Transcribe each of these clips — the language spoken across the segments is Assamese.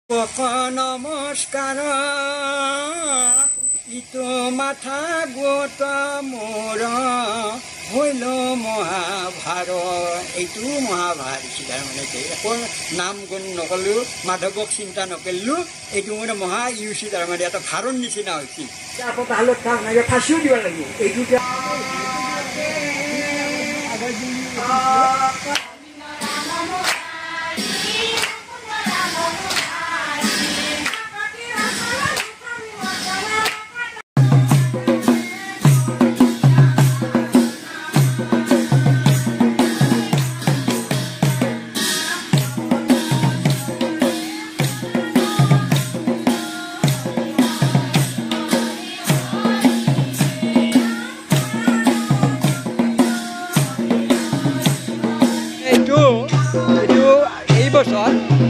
নমস্কাৰ ইটো মাথা গোট মোৰ হইল মহাভাৰত এইটো মহাভাৰত তাৰমানে একো নাম গুণ নকলোঁ মাধৱক চিন্তা নকৰিলোঁ এইটো মানে মহা ইউচি তাৰমানে এটা ভাৰত নিচিনা হৈছিল ফাঁচিও দিব লাগিব এইটো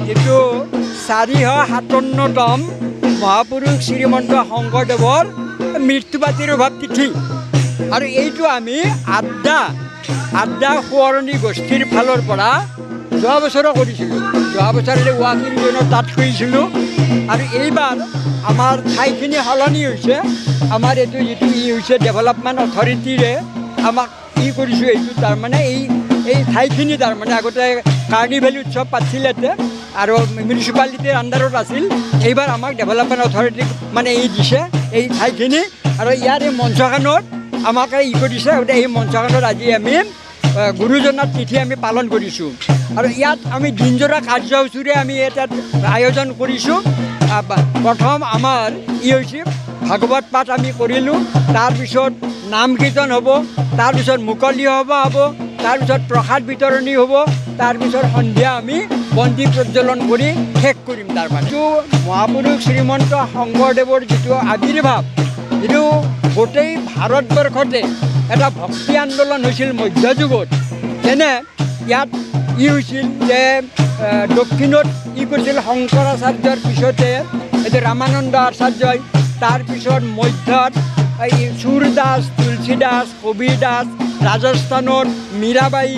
এইটো 457তম মহাপুৰুষ শ্ৰীমন্ত শংকৰদেৱৰ মৃত্যুবাতিৰ্ভাৱ তিথি আৰু এইটো আমি আড্ডা সোঁৱৰণী গোষ্ঠীৰ ফালৰ পৰা যোৱা বছৰো কৰিছিলোঁ যোৱা বছৰে ৱাকিংজনৰ তাত কৰিছিলোঁ আৰু এইবাৰ আমাৰ ঠাইখিনি সলনি হৈছে আমাৰ এইটো যিটো হৈছে ডেভেলপমেণ্ট অথৰিটিৰে আমাক কৰিছোঁ এইটো তাৰমানে এই ঠাইখিনি তাৰমানে আগতে কাৰ্নিভেল উৎসৱ পাতিছিল ইয়াতে আৰু মিউনিচিপালিটিৰ আণ্ডাৰত আছিল এইবাৰ আমাক ডেভেলপমেণ্ট অথৰিটিক মানে দিছে এই ঠাইখিনি আৰু ইয়াৰ এই মঞ্চখনত আমাক কৰিছে গতিকে এই মঞ্চখনত আজি আমি গুৰুজনাৰ তিথি আমি পালন কৰিছোঁ আৰু ইয়াত আমি দিনজোৰা কাৰ্যসূচীৰে আমি ইয়াত আয়োজন কৰিছোঁ প্ৰথম আমাৰ হৈছে ভাগৱত পাঠ আমি কৰিলোঁ তাৰপিছত নাম কীৰ্তন হ'ব তাৰপিছত মুকলি সভা হ'ব তাৰপিছত প্ৰসাদ বিতৰণি হ'ব তাৰপিছত সন্ধিয়া আমি বন্তি প্ৰজ্বলন কৰি শেষ কৰিম তাৰমানে যিটো মহাপুৰুষ শ্ৰীমন্ত শংকৰদেৱৰ যিটো আৱিৰ্ভাৱ যিটো গোটেই ভাৰতবৰ্ষতে এটা ভক্তি আন্দোলন হৈছিল মধ্যযুগত যেনে ইয়াত হৈছিল যে দক্ষিণত কৰিছিল শংকৰাচাৰ্যৰ পিছতে এইটো ৰামানন্দ আচাৰ্যই তাৰপিছত মধ্যত এই চুৰদাস তুলসী দাস কবিৰ দাস ৰাজস্থানত মীৰাবাই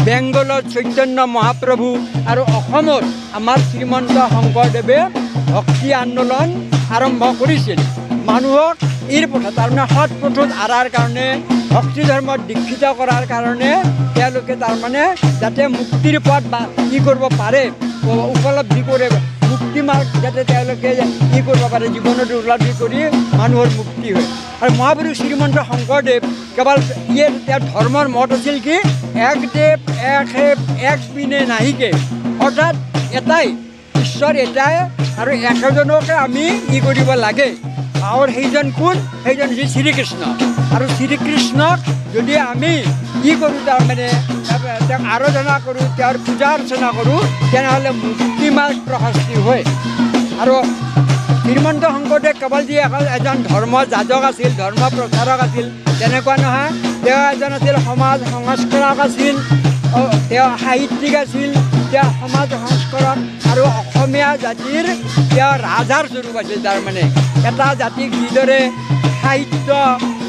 বেংগলত চৈতন্য মহাপ্ৰভু আৰু অসমত আমাৰ শ্ৰীমন্ত শংকৰদেৱে ভক্তি আন্দোলন আৰম্ভ কৰিছিল মানুহক এই পথত তাৰমানে সৎ পথত আৰাৰ কাৰণে ভক্তি ধৰ্মত দীক্ষিত কৰাৰ কাৰণে তেওঁলোকে তাৰমানে যাতে মুক্তিৰ পথ বা কৰিব পাৰে উপলব্ধি কৰে মুক্তি মাৰ্গ যাতে তেওঁলোকে কৰিব পাৰে জীৱনত উপলব্ধি কৰি মানুহৰ মুক্তি হয় আৰু মহাপুৰুষ শ্ৰীমন্ত শংকৰদেৱ কেৱল তেওঁৰ ধৰ্মৰ মত আছিল কি এক দেৱ এক বিনে নাহিকে অৰ্থাৎ এটাই ঈশ্বৰ এটাই আৰু একেজনকে আমি কৰিব লাগে আৰু সেইজন কোন সেইজন হৈছে শ্ৰীকৃষ্ণ আৰু শ্ৰীকৃষ্ণক যদি আমি কৰোঁ তাৰমানে তেওঁক আৰাধনা কৰোঁ তেওঁৰ পূজা অৰ্চনা কৰোঁ তেনেহ'লে মুক্তি মাৰ্গ প্ৰশস্তি হয় আৰু শ্ৰীমন্ত শংকৰদেৱ কেৱল যি এজন ধৰ্ম যাজক আছিল ধৰ্ম প্ৰচাৰক আছিল তেনেকুৱা নহয় তেওঁ এজন আছিল সমাজ সংস্কাৰক আছিল তেওঁ সাহিত্যিক আছিল তেওঁ সমাজ সংস্কাৰক আৰু অসমীয়া জাতিৰ তেওঁ ৰাজাৰ স্বৰূপ আছিল তাৰমানে এটা জাতিক যিদৰে সাহিত্য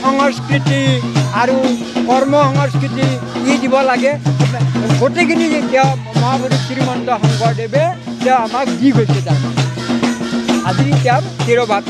সংস্কৃতি আৰু কৰ্ম সংস্কৃতি দিব লাগে গোটেইখিনি তেওঁ মহাপুৰুষ শ্ৰীমন্ত শংকৰদেৱে তেওঁ আমাক দি গৈছে তাৰমানে আজি তেওঁৰ চিৰভাৱ